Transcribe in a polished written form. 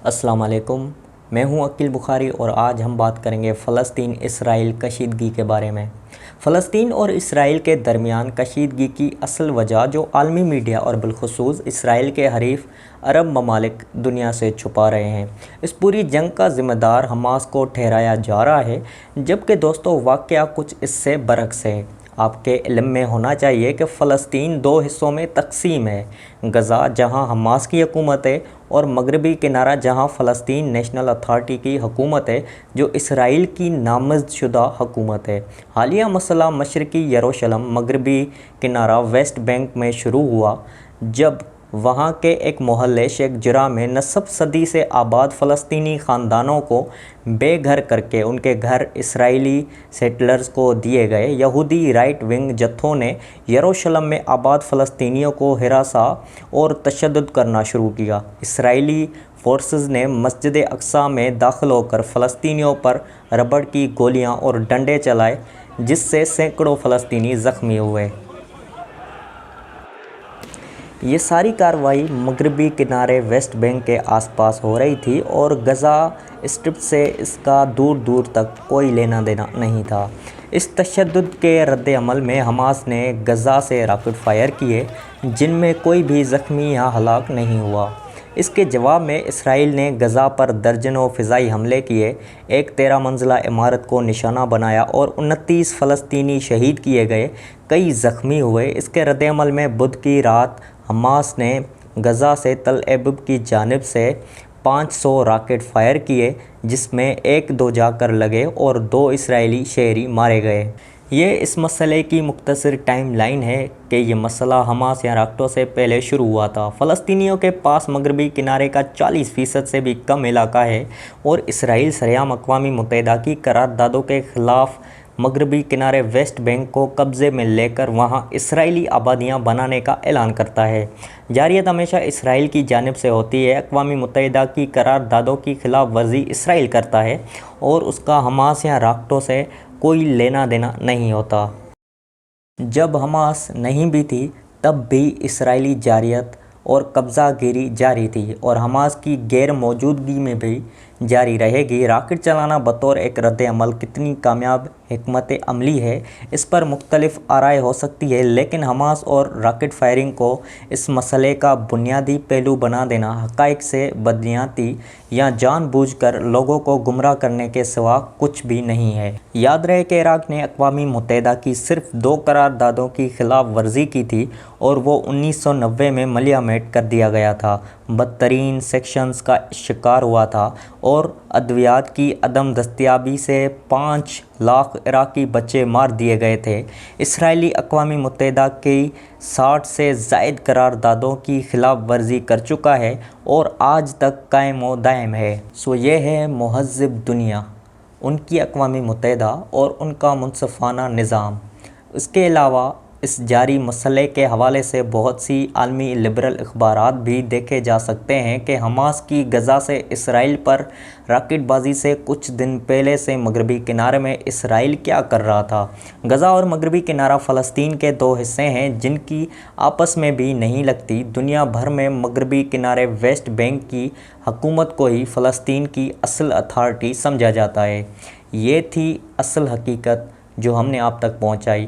السلام علیکم، میں ہوں عقیل بخاری اور آج ہم بات کریں گے فلسطین اسرائیل کشیدگی کے بارے میں۔ فلسطین اور اسرائیل کے درمیان کشیدگی کی اصل وجہ جو عالمی میڈیا اور بالخصوص اسرائیل کے حریف عرب ممالک دنیا سے چھپا رہے ہیں۔ اس پوری جنگ کا ذمہ دار حماس کو ٹھہرایا جا رہا ہے، جبکہ دوستو واقعہ کچھ اس سے برعکس ہے۔ آپ کے علم میں ہونا چاہیے کہ فلسطین دو حصوں میں تقسیم ہے، غزہ جہاں حماس کی حکومت ہے اور مغربی کنارہ جہاں فلسطین نیشنل اتھارٹی کی حکومت ہے جو اسرائیل کی نامزد شدہ حکومت ہے۔ حالیہ مسئلہ مشرقی یروشلم مغربی کنارہ ویسٹ بینک میں شروع ہوا جب وہاں کے ایک محلے شیخ جرح میں نصف صدی سے آباد فلسطینی خاندانوں کو بے گھر کر کے ان کے گھر اسرائیلی سیٹلرز کو دیے گئے۔ یہودی رائٹ ونگ جتھوں نے یروشلم میں آباد فلسطینیوں کو ہراساں اور تشدد کرنا شروع کیا۔ اسرائیلی فورسز نے مسجد اقصیٰ میں داخل ہو کر فلسطینیوں پر ربڑ کی گولیاں اور ڈنڈے چلائے جس سے سینکڑوں فلسطینی زخمی ہوئے۔ یہ ساری کارروائی مغربی کنارے ویسٹ بینک کے آس پاس ہو رہی تھی اور غزہ اسٹرپ سے اس کا دور دور تک کوئی لینا دینا نہیں تھا۔ اس تشدد کے رد عمل میں حماس نے غزہ سے راکٹ فائر کیے جن میں کوئی بھی زخمی یا ہلاک نہیں ہوا۔ اس کے جواب میں اسرائیل نے غزہ پر درجنوں فضائی حملے کیے، ایک 13 منزلہ عمارت کو نشانہ بنایا اور 29 فلسطینی شہید کیے گئے، کئی زخمی ہوئے۔ اس کے رد عمل میں بدھ کی رات حماس نے غزہ سے تل ابیب کی جانب سے 500 راکٹ فائر کیے جس میں 1-2 جا کر لگے اور 2 اسرائیلی شہری مارے گئے۔ یہ اس مسئلے کی مختصر ٹائم لائن ہے کہ یہ مسئلہ حماس یا راکٹوں سے پہلے شروع ہوا تھا۔ فلسطینیوں کے پاس مغربی کنارے کا 40% سے بھی کم علاقہ ہے اور اسرائیل سرعام اقوام متحدہ کی قراردادوں کے خلاف مغربی کنارے ویسٹ بینک کو قبضے میں لے کر وہاں اسرائیلی آبادیاں بنانے کا اعلان کرتا ہے۔ جارحیت ہمیشہ اسرائیل کی جانب سے ہوتی ہے۔ اقوام متحدہ کی قراردادوں کی خلاف ورزی اسرائیل کرتا ہے اور اس کا حماس یا راکٹوں سے کوئی لینا دینا نہیں ہوتا۔ جب حماس نہیں بھی تھی تب بھی اسرائیلی جارحیت اور قبضہ گیری جاری تھی اور حماس کی غیر موجودگی میں بھی جاری رہے گی۔ راکٹ چلانا بطور ایک رد عمل کتنی کامیاب حکمت عملی ہے، اس پر مختلف آرائیں ہو سکتی ہیں، لیکن حماس اور راکٹ فائرنگ کو اس مسئلے کا بنیادی پہلو بنا دینا حقائق سے بدعنوانی یا جان بوجھ کر لوگوں کو گمراہ کرنے کے سوا کچھ بھی نہیں ہے۔ یاد رہے کہ عراق نے اقوام متحدہ کی صرف 2 قراردادوں کی خلاف ورزی کی تھی اور وہ 1990 میں ملیہ میٹ کر دیا گیا تھا، بدترین سینکشنز کا شکار ہوا تھا اور ادویات کی عدم دستیابی سے 5 لاکھ عراقی بچے مار دیے گئے تھے۔ اسرائیلی اقوام متحدہ کی 60 سے زائد قراردادوں کی خلاف ورزی کر چکا ہے اور آج تک قائم و دائم ہے۔ یہ ہے مہذب دنیا، ان کی اقوام متحدہ اور ان کا منصفانہ نظام۔ اس کے علاوہ اس جاری مسئلے کے حوالے سے بہت سی عالمی لبرل اخبارات بھی دیکھے جا سکتے ہیں کہ حماس کی غزہ سے اسرائیل پر راکٹ بازی سے کچھ دن پہلے سے مغربی کنارے میں اسرائیل کیا کر رہا تھا۔ غزہ اور مغربی کنارہ فلسطین کے 2 حصے ہیں جن کی آپس میں بھی نہیں لگتی۔ دنیا بھر میں مغربی کنارے ویسٹ بینک کی حکومت کو ہی فلسطین کی اصل اتھارٹی سمجھا جاتا ہے۔ یہ تھی اصل حقیقت جو ہم نے آپ تک پہنچائی۔